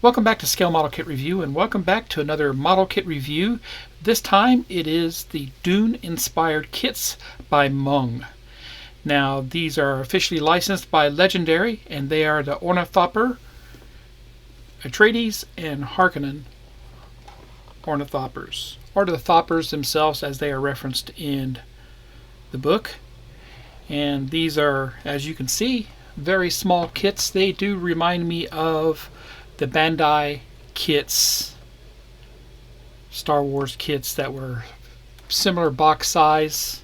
Welcome back to Scale Model Kit Review, and welcome back to another model kit review. This time it is the Dune inspired kits by Mung. Now these are officially licensed by Legendary, and they are the Ornithopter, Atreides, and Harkonnen Ornithopters, or the Thoppers themselves as they are referenced in the book. And these are, as you can see, very small kits. They do remind me of the Bandai kits, Star Wars kits that were similar box size,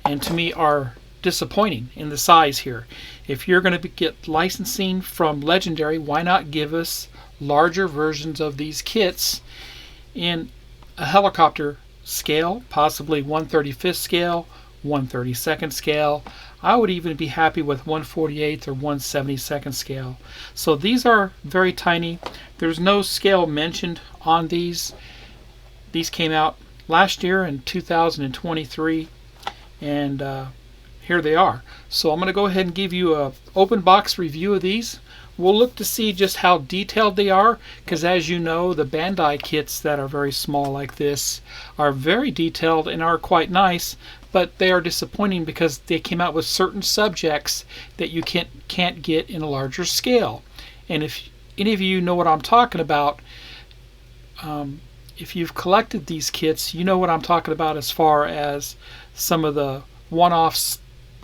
and to me are disappointing in the size here. If you're going to get licensing from Legendary, why not give us larger versions of these kits in a helicopter scale, possibly 1/35th scale, 1/32nd scale. I would even be happy with 1/48th or 1/72nd scale. So these are very tiny. There's no scale mentioned on these. These came out last year in 2023, and here they are. So I'm going to go ahead and give you an open box review of these. We'll look to see just how detailed they are, because as you know, the Bandai kits that are very small like this are very detailed and are quite nice, but they are disappointing because they came out with certain subjects that you can't get in a larger scale. And if any of you know what I'm talking about, if you've collected these kits, you know what I'm talking about as far as some of the one-off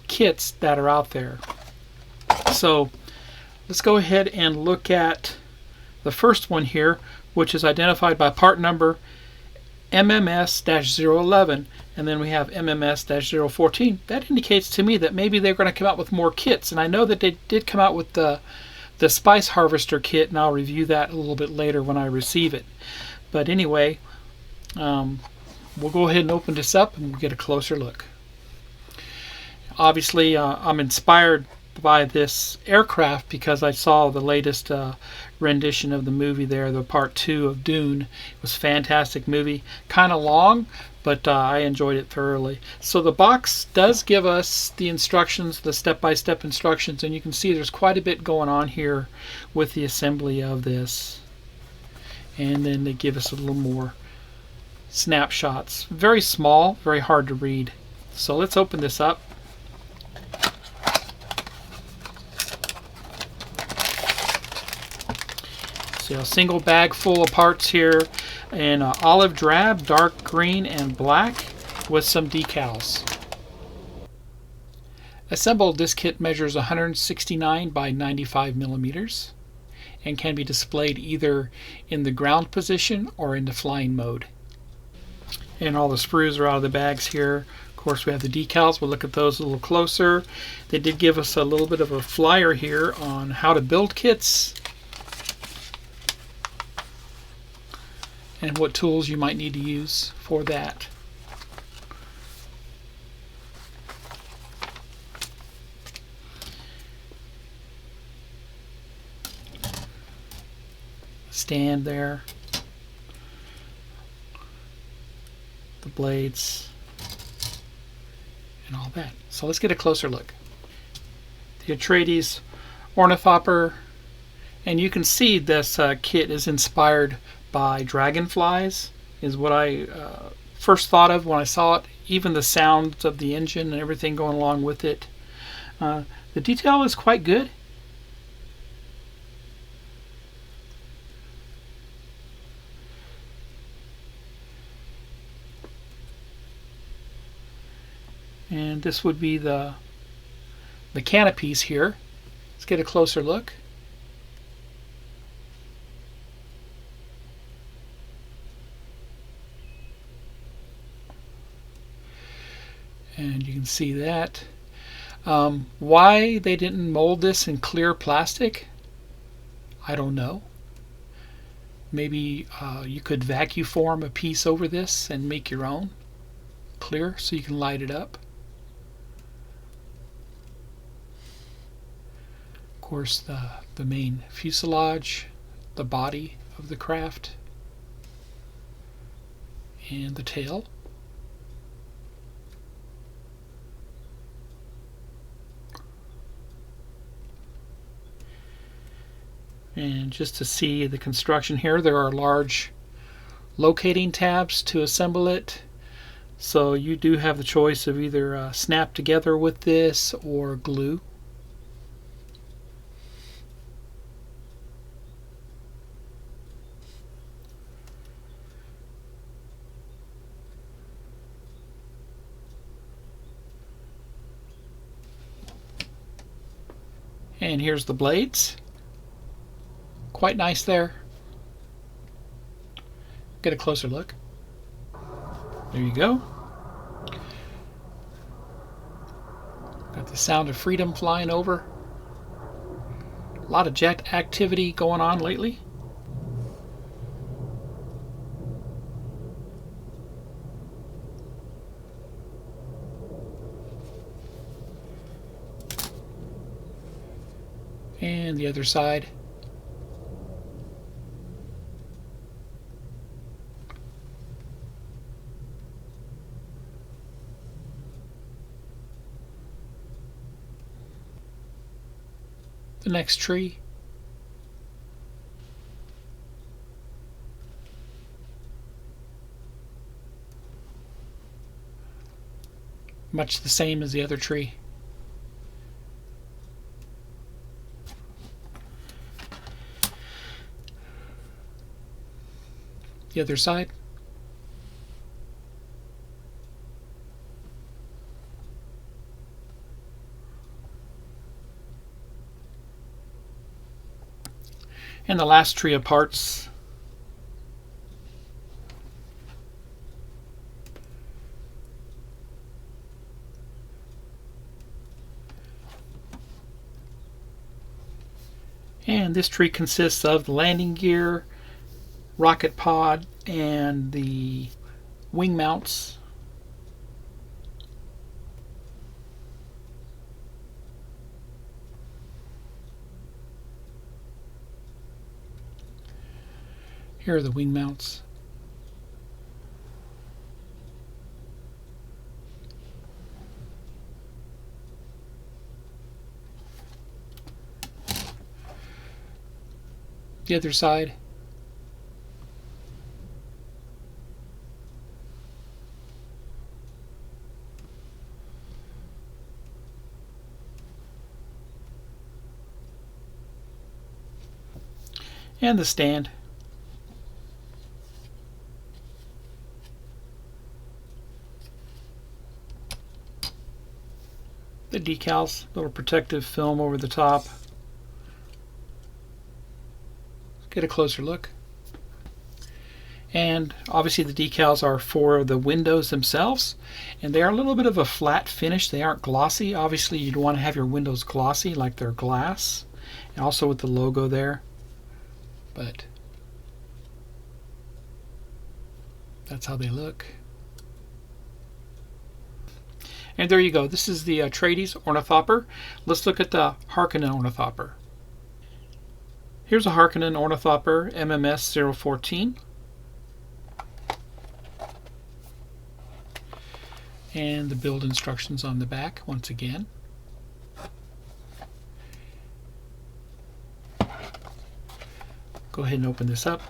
kits that are out there. So let's go ahead and look at the first one here, which is identified by part number MMS-011, and then we have MMS-014. That indicates to me that maybe they're going to come out with more kits, and I know that they did come out with the Spice Harvester kit, and I'll review that a little bit later when I receive it. But anyway, we'll go ahead and open this up and we'll get a closer look. Obviously, I'm inspired by this aircraft because I saw the latest rendition of the movie there, the part 2 of Dune. It was a fantastic movie, kind of long, but I enjoyed it thoroughly. So the box does give us the instructions, the step-by-step instructions, and you can see there's quite a bit going on here with the assembly of this. And then they give us a little more snapshots. Very small, very hard to read. So let's open this up. A single bag full of parts here in olive drab, dark green, and black with some decals. Assembled, this kit measures 169 by 95 millimeters and can be displayed either in the ground position or in the flying mode. And all the sprues are out of the bags here. Of course, we have the decals. We'll look at those a little closer. They did give us a little bit of a flyer here on how to build kits and what tools you might need to use for that. Stand there, the blades, and all that. So let's get a closer look. The Atreides Ornithopter, and you can see this kit is inspired by dragonflies, is what I first thought of when I saw it. Even the sounds of the engine and everything going along with it. The detail is quite good. And this would be the canopies here. Let's get a closer look. And you can see that. Why they didn't mold this in clear plastic, I don't know. Maybe you could vacuum form a piece over this and make your own clear so you can light it up. Of course, the main fuselage, the body of the craft, and the tail. And just to see the construction here, there are large locating tabs to assemble it. So you do have the choice of either snap together with this or glue. And here's the blades. Quite nice there. Get a closer look. There you go. Got the sound of freedom flying over. A lot of jet activity going on lately. And the other side. The next tree. Much the same as the other tree. The other side. And the last tree of parts. And this tree consists of the landing gear, rocket pod, and the wing mounts. Here are the wing mounts. The other side. And the stand. The decals, little protective film over the top. Get a closer look. And obviously the decals are for the windows themselves, and they are a little bit of a flat finish. They aren't glossy. Obviously you'd want to have your windows glossy like they're glass, and also with the logo there, but that's how they look. And there you go. This is the Atreides Ornithopter. Let's look at the Harkonnen Ornithopter. Here's a Harkonnen Ornithopter MMS 014. And the build instructions on the back once again. Go ahead and open this up.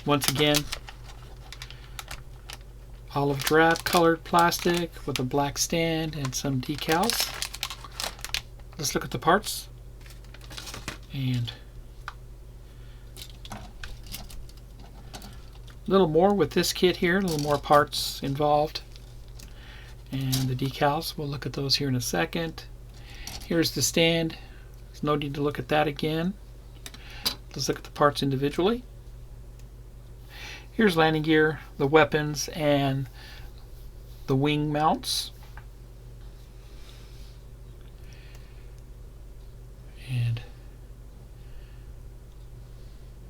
Once again, olive drab colored plastic with a black stand and some decals. Let's look at the parts. And a little more with this kit here, a little more parts involved. And the decals, we'll look at those here in a second. Here's the stand. There's no need to look at that again. Let's look at the parts individually. Here's landing gear, the weapons, and the wing mounts. And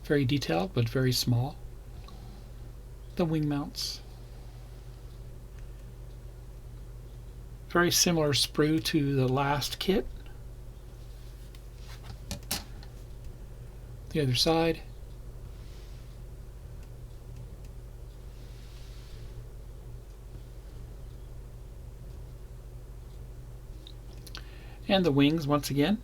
very detailed, but very small. The wing mounts. Very similar sprue to the last kit. The other side. And the wings once again.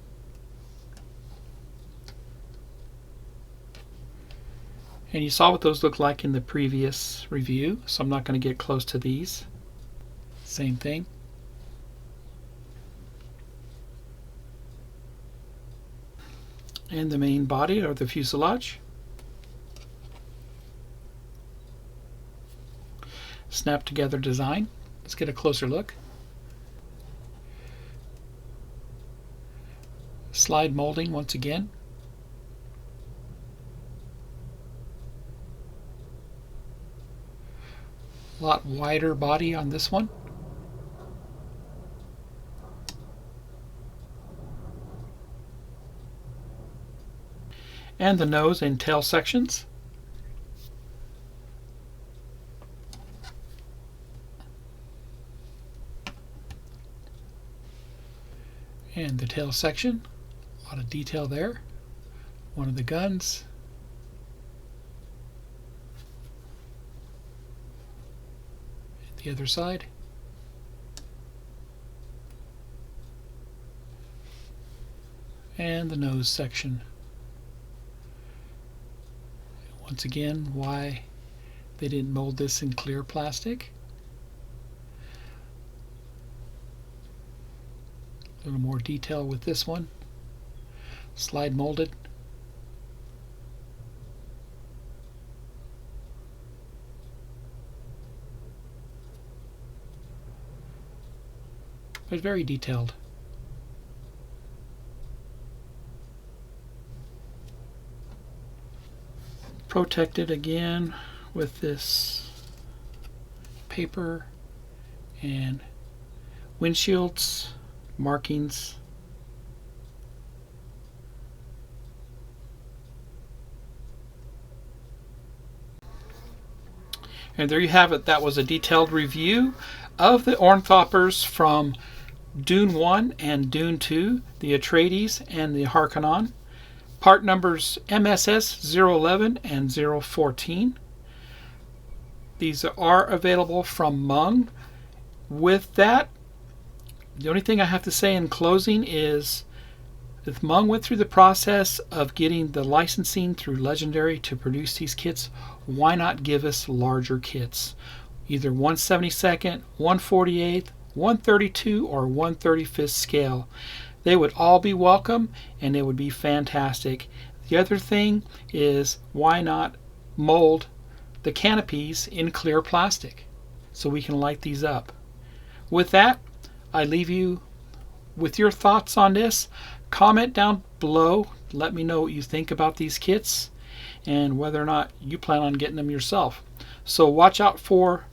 And you saw what those look like in the previous review, so I'm not going to get close to these. Same thing. And the main body, or the fuselage. Snap together design. Let's get a closer look. Slide molding once again. A lot wider body on this one. And the nose and tail sections. And the tail section. A lot of detail there. One of the guns. The other side. And the nose section. Once again, why they didn't mold this in clear plastic. A little more detail with this one. Slide molded. But very detailed. Protected again with this paper and windshields, markings. And there you have it. That was a detailed review of the Ornithopters from Dune 1 and Dune 2, the Atreides and the Harkonnen. Part numbers MSS 011 and 014. These are available from Mung. With that, the only thing I have to say in closing is if Mung went through the process of getting the licensing through Legendary to produce these kits, why not give us larger kits? Either 1/72nd, 1/48th, 1/32, or 1/35th scale. They would all be welcome and it would be fantastic. The other thing is, why not mold the canopies in clear plastic so we can light these up? With that, I leave you with your thoughts on this. Comment down below. Let me know what you think about these kits and whether or not you plan on getting them yourself. So watch out for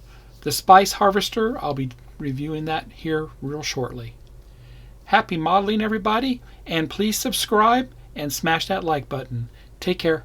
the Spice Harvester. I'll be reviewing that here real shortly. Happy modeling, everybody, and please subscribe and smash that like button. Take care.